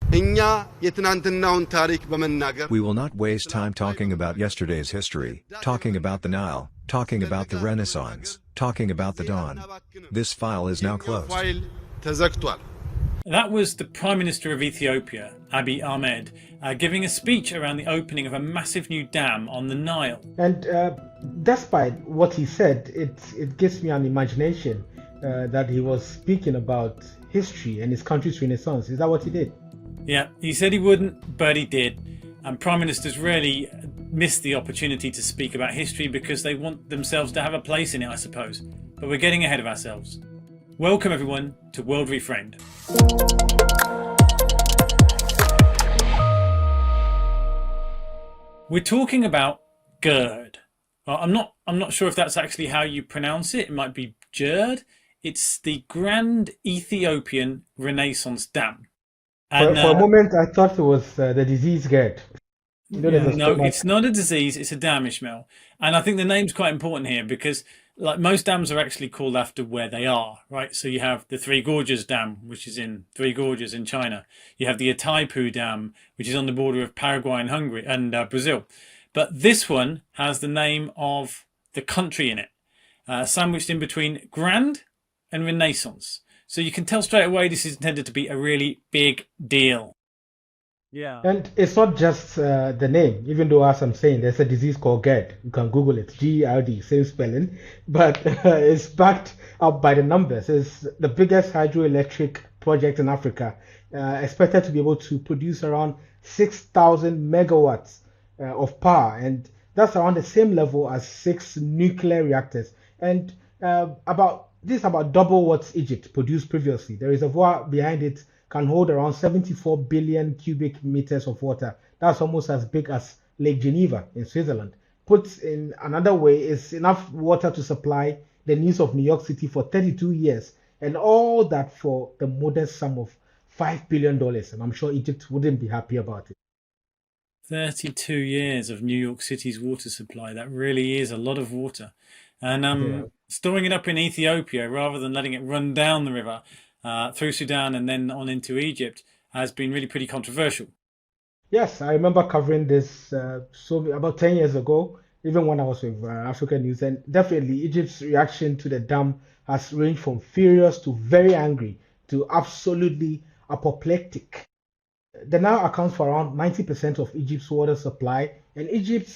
We will not waste time talking about yesterday's history, talking about the Nile, talking about the Renaissance, talking about the dawn. This file is now closed. That was the Prime Minister of Ethiopia, Abiy Ahmed, giving a speech around the opening of a massive new dam on the Nile. And despite what he said, it gives me an imagination that he was speaking about history and his country's renaissance. Is that what he did? Yeah, he said he wouldn't, but he did. And Prime Ministers really miss the opportunity to speak about history because they want themselves to have a place in it, I suppose. But we're getting ahead of ourselves. Welcome everyone to World Reframed. We're talking about GERD. Well, I'm not sure if that's actually how you pronounce it. It might be GERD. It's the Grand Ethiopian Renaissance Dam. And, for a moment, I thought it was the disease GERD. No, it's not a disease. It's a dam, Ismail. And I think the name's quite important here because, like, most dams are actually called after where they are, right? So you have the Three Gorges Dam, which is in Three Gorges in China. You have the Itaipu Dam, which is on the border of Paraguay and Hungary and Brazil. But this one has the name of the country in it, sandwiched in between Grand and Renaissance. So you can tell straight away this is intended to be a really big deal. Yeah. And it's not just the name, even though, as I'm saying, there's a disease called GERD. You can Google it, GERD, same spelling. But it's backed up by the numbers. It's the biggest hydroelectric project in Africa, expected to be able to produce around 6,000 megawatts of power. And that's around the same level as 6 nuclear reactors. And about double what Egypt produced previously. The reservoir behind it can hold around 74 billion cubic meters of water. That's almost as big as Lake Geneva in Switzerland. Put in another way, it's enough water to supply the needs of New York City for 32 years. And all that for the modest sum of $5 billion. And I'm sure Egypt wouldn't be happy about it. 32 years of New York City's water supply. That really is a lot of water. And storing it up in Ethiopia rather than letting it run down the river through Sudan and then on into Egypt has been really pretty controversial. Yes, I remember covering this about 10 years ago, even when I was with African News. And definitely Egypt's reaction to the dam has ranged from furious to very angry to absolutely apoplectic. The Nile accounts for around 90% of Egypt's water supply, and Egypt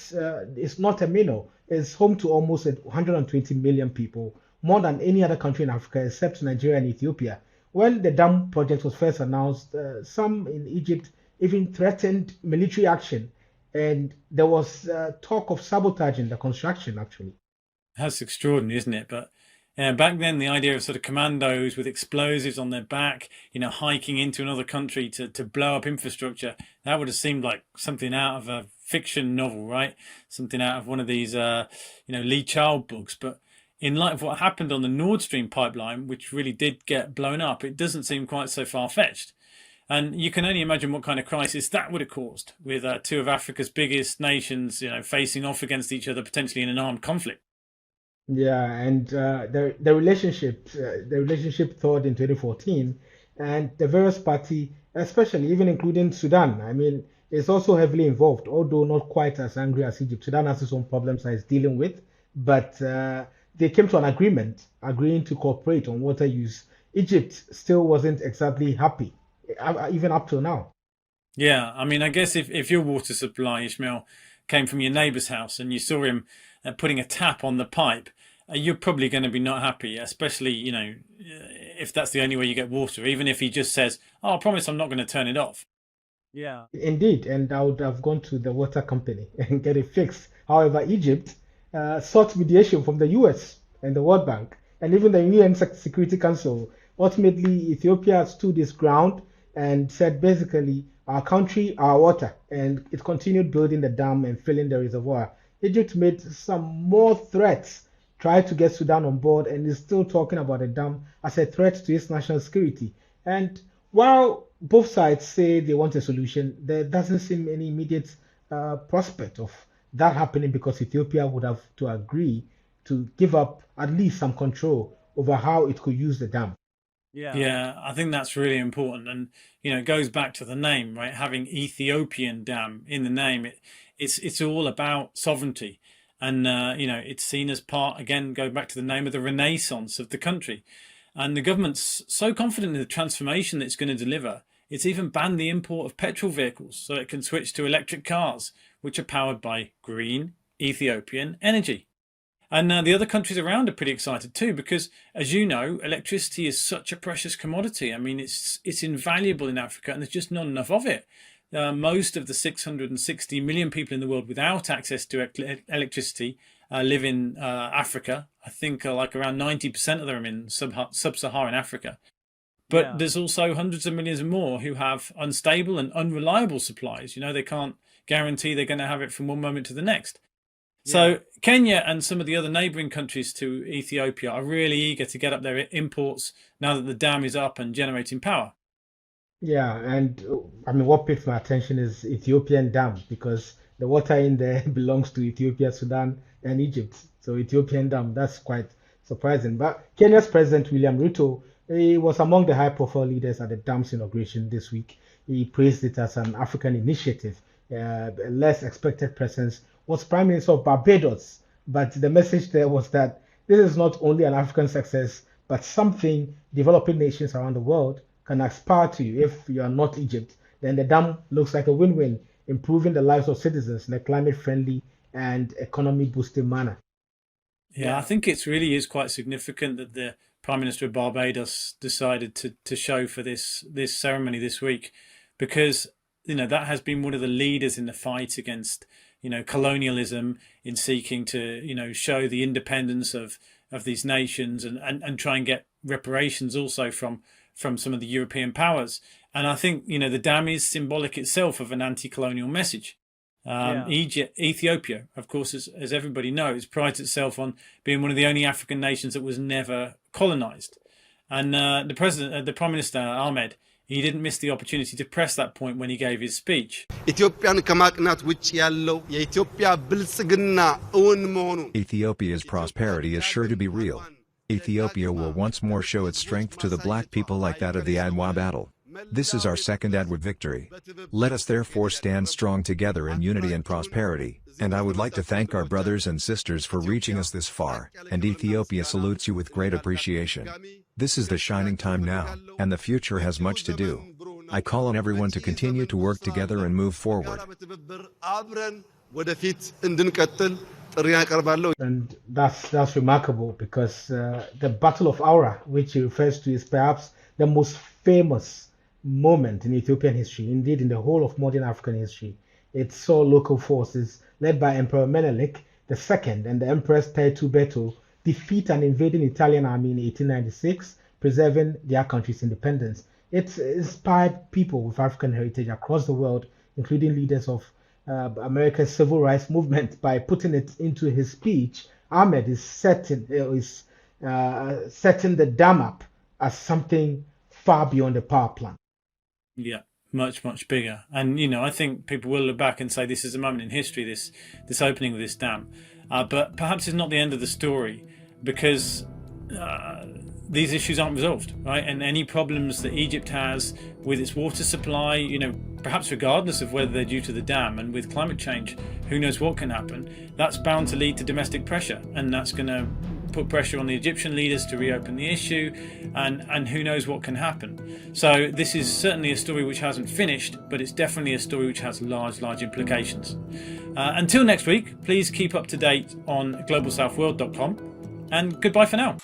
is not a minnow. It's home to almost 120 million people, more than any other country in Africa except Nigeria and Ethiopia. When the dam project was first announced, some in Egypt even threatened military action, and there was talk of sabotaging the construction, actually. That's extraordinary, isn't it? But back then, the idea of sort of commandos with explosives on their back, hiking into another country to blow up infrastructure, that would have seemed like something out of a fiction novel, right? Something out of one of these, Lee Child books. But in light of what happened on the Nord Stream pipeline, which really did get blown up, it doesn't seem quite so far-fetched. And you can only imagine what kind of crisis that would have caused with two of Africa's biggest nations, facing off against each other, potentially in an armed conflict. Yeah, and the relationship thawed in 2014, and the various parties, especially even including Sudan, is also heavily involved, although not quite as angry as Egypt. Sudan has its own problems that it's dealing with, but they came to an agreement, agreeing to cooperate on water use. Egypt still wasn't exactly happy, even up till now. Yeah, I guess if your water supply, Ishmael, came from your neighbour's house and you saw him putting a tap on the pipe, you're probably going to be not happy, especially, if that's the only way you get water, even if he just says, I promise I'm not going to turn it off. Yeah, indeed. And I would have gone to the water company and get it fixed. However, Egypt sought mediation from the US and the World Bank and even the UN Security Council. Ultimately, Ethiopia stood its ground and said, basically, our country, our water. And it continued building the dam and filling the reservoir. Egypt made some more threats, tried to get Sudan on board, and is still talking about the dam as a threat to its national security. And while both sides say they want a solution, there doesn't seem any immediate prospect of that happening because Ethiopia would have to agree to give up at least some control over how it could use the dam. Yeah, I think that's really important, and it goes back to the name, right? Having Ethiopian Dam in the name, it's all about sovereignty, and it's seen as part, again, going back to the name, of the Renaissance of the country, and the government's so confident in the transformation that it's going to deliver. It's even banned the import of petrol vehicles so it can switch to electric cars, which are powered by green Ethiopian energy. And the other countries around are pretty excited too, because, as you know, electricity is such a precious commodity. I mean, it's invaluable in Africa, and there's just not enough of it. Most of the 660 million people in the world without access to electricity live in Africa. I think like around 90% of them are in sub-Saharan Africa. But there's also hundreds of millions more who have unstable and unreliable supplies. They can't guarantee they're going to have it from one moment to the next. So Kenya and some of the other neighbouring countries to Ethiopia are really eager to get up their imports now that the dam is up and generating power. Yeah, and I mean, what picked my attention is Ethiopian Dam, because the water in there belongs to Ethiopia, Sudan, and Egypt. So Ethiopian Dam, that's quite surprising. But Kenya's President William Ruto, he was among the high-profile leaders at the dam's inauguration this week. He praised it as an African initiative, a less expected presence was Prime Minister of Barbados, but the message there was that this is not only an African success, but something developing nations around the world can aspire to. If you are not Egypt, then the dam looks like a win-win, improving the lives of citizens in a climate-friendly and economy-boosting manner. Yeah, I think it really is quite significant that the Prime Minister of Barbados decided to show for this ceremony this week, because that has been one of the leaders in the fight against colonialism, in seeking to show the independence of these nations and try and get reparations also from some of the European powers. And I think the dam is symbolic itself of an anti-colonial message. Ethiopia, of course, as everybody knows, prides itself on being one of the only African nations that was never colonized. And the Prime Minister Ahmed, he didn't miss the opportunity to press that point when he gave his speech. Ethiopia's prosperity is sure to be real. Ethiopia will once more show its strength to the black people like that of the Adwa battle. This is our second Adwa victory. Let us therefore stand strong together in unity and prosperity, and I would like to thank our brothers and sisters for reaching us this far, and Ethiopia salutes you with great appreciation. This is the shining time now, and the future has much to do. I call on everyone to continue to work together and move forward. And that's remarkable, because the Battle of Aura, which he refers to, is perhaps the most famous moment in Ethiopian history, indeed in the whole of modern African history. It saw local forces led by Emperor Menelik II and the Empress Beto defeat an invading Italian army in 1896, preserving their country's independence. It inspired people with African heritage across the world, including leaders of America's civil rights movement. By putting it into his speech, Ahmed is setting the dam up as something far beyond the power plant. Yeah, much, much bigger. And, I think people will look back and say this is a moment in history, this opening of this dam. But perhaps it's not the end of the story, because these issues aren't resolved, right? And any problems that Egypt has with its water supply, perhaps regardless of whether they're due to the dam, and with climate change, who knows what can happen, that's bound to lead to domestic pressure, and that's going to put pressure on the Egyptian leaders to reopen the issue, and who knows what can happen. So this is certainly a story which hasn't finished, but it's definitely a story which has large implications. Until next week, please keep up to date on globalsouthworld.com, and goodbye for now.